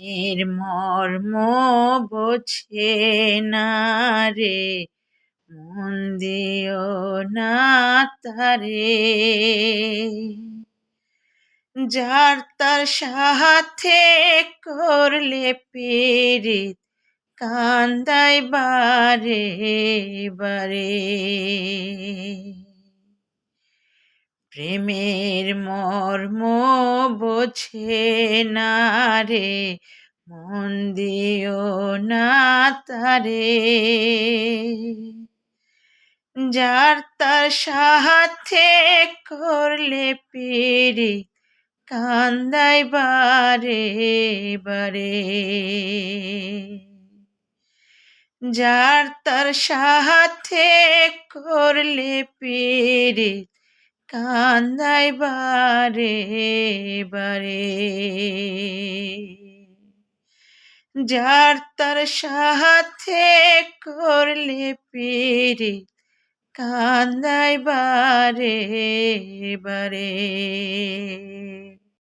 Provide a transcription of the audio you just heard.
এর মর্ম বোঝে না রে, মন দিও না তারে। যার তার সাথে করলে পীড়িত, কান্দাই বারে বারে। প্রেমের মর্ম বোঝে না রে, মন দিও না তারে। যার তার সাথে করলে পীড়িত, কান্দাই বারে বারে। যার তার সাথে করলে পীড়িত, কান্দাই বারে বারে। যার তার সাথে করলে পীড়িত, কান্দাই বারে বারে।